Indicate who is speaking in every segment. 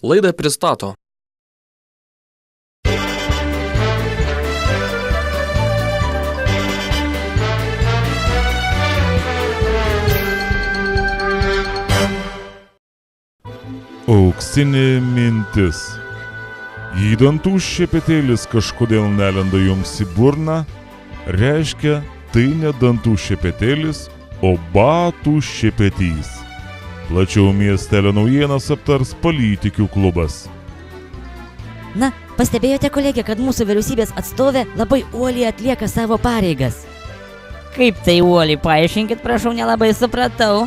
Speaker 1: Laidą pristato
Speaker 2: Auksinė mintis. Jei dantų šepetėlis kažkodėl nelenda jums į burną, reiškia, tai ne dantų šepetėlis, o batų šepetys. Plačiau miestelio naujienas aptars Politikių klubas.
Speaker 3: Na, pastebėjote, kolegė, kad mūsų vyriausybės atstovė labai uoliai atlieka savo pareigas.
Speaker 4: Kaip tai uoliai, paaiškinkit, prašau, nelabai supratau.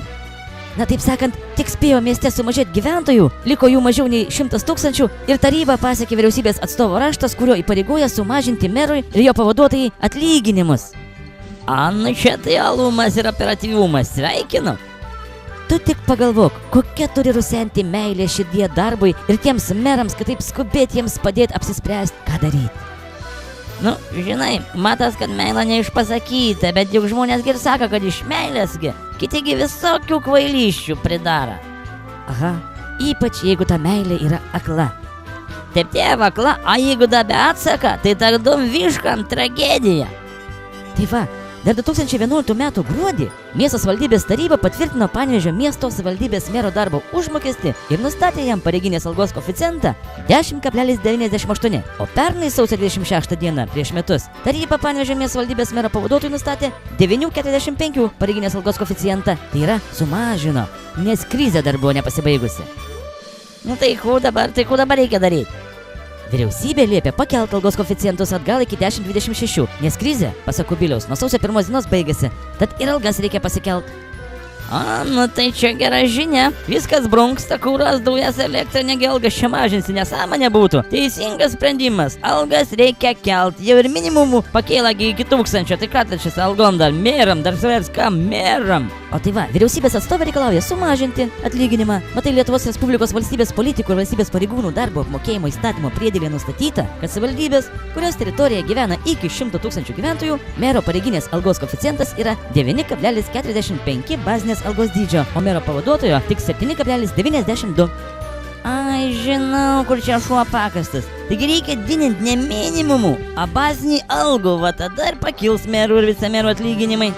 Speaker 3: Na, taip sakant, tik spėjo mieste sumažėti gyventojų, liko jų mažiau nei 100 000 ir taryba pasiekė vyriausybės atstovo raštas, kurio įpareigoja sumažinti merui ir jo pavaduotojai atlyginimus.
Speaker 4: Nu čia tai alumas ir operatyvumas, sveikinu.
Speaker 3: Tu tik pagalvok, kokia turi rusenti meilė širdie darbui ir tiems merams, kad taip skubėti jiems padėti apsispręsti, ką daryti.
Speaker 4: Nu, žinai, matas, kad meilė neišpasakyta, bet juk žmonės ir sako, kad iš meilėsgi, kitigi visokių kvailysčių pridara.
Speaker 3: Aha, ypač jeigu ta meilė yra akla.
Speaker 4: Taip tėva akla, o jeigu da be atsaka, tai tardom viškam tragedija.
Speaker 3: Tai va, dar 2011 m. gruodį miesto savivaldybės taryba patvirtino Panevėžio miesto savivaldybės mero darbo užmokestį ir nustatė jam pareiginės algos koeficientą 10,98, o pernai sausio 26 dieną prieš metus taryba Panevėžio miesto savivaldybės mero pavaduotojui nustatė 9,45 pareiginės algos koeficientą, tai yra sumažino, nes krizė dar buvo nepasibaigusi.
Speaker 4: Nu tai ko dabar reikia daryti?
Speaker 3: Vyriausybė liepė pakelti algos koeficientus atgal iki 10,26, nes krizė, pasak Kubiliaus, nuo sausio 1 dienos baigėsi, tad ir algas reikia pasikelti.
Speaker 4: Nu tai čia gera žinia, viskas brangsta, kuras, dujas, elektrą, negi algas čia mažinsi, nesąmonė būtų. Teisingas sprendimas, algas reikia kelti, jau ir minimumų pakėlagi iki 1000, tai ką tai šis algom dar meram, dar savęs ką meram.
Speaker 3: O tai va, vyriausybės atstovė reikalauja sumažinti atlyginimą. Matai, Lietuvos Respublikos valstybės politikų ir valstybės pareigūnų darbo apmokėjimo įstatymo priedėlyje nustatyta, kad savivaldybės, kurios teritorijoje gyvena iki 100 000 gyventojų, mero pareiginės algos koeficientas yra 9,45 bazinės algos dydžio, o mero pavaduotojo tik 7,92.
Speaker 4: Ai, žinau, kur čia šuo pakastas. Taigi reikia didinti ne minimumų, o bazinį algų, va tada ir pakils merų ir vicemerų atlyginimai.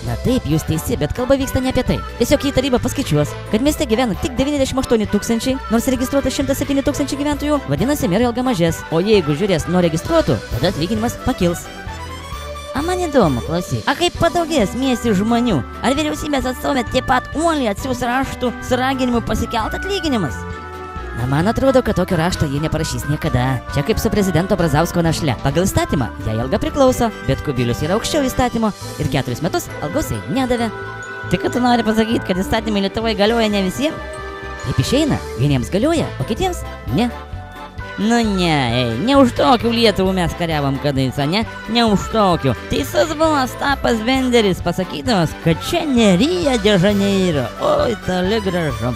Speaker 3: Na taip, jūs teisi, bet kalba vyksta ne apie tai. Tiesiog jei taryba paskaičiuos, kad mieste gyvena tik 98 000, nors registruota 107 000 gyventojų, vadinasi, mero alga mažės, o jeigu žiūrės nuo registruotų, tada atlyginimas pakils.
Speaker 4: Man įdomu, klausyk, kaip padaugės miestų žmonių? Ar vyriausybės atstovė taip pat uoliai atsiųs raštų su raginimu pasikelt atlyginimus?
Speaker 3: Na, man atrodo, kad tokio rašto jie neparašys niekada. Čia kaip su prezidento Brazausko našle. Pagal įstatymą jai alga priklauso, bet Kubilius yra aukščiau įstatymo ir 4 metus algos jai nedavė.
Speaker 4: Tai kad tu nori pasakyti, kad įstatymai Lietuvoje galioja ne visiems?
Speaker 3: Taip išeina, vieniems galioja, o kitiems ne.
Speaker 4: Nu ne už tokių Lietuvų mes kariavom kadais, ne už tokių. Teisus buvo Stapas Benderis pasakydamas, kad čia ne Rio de Janeiro, oi toli gražu.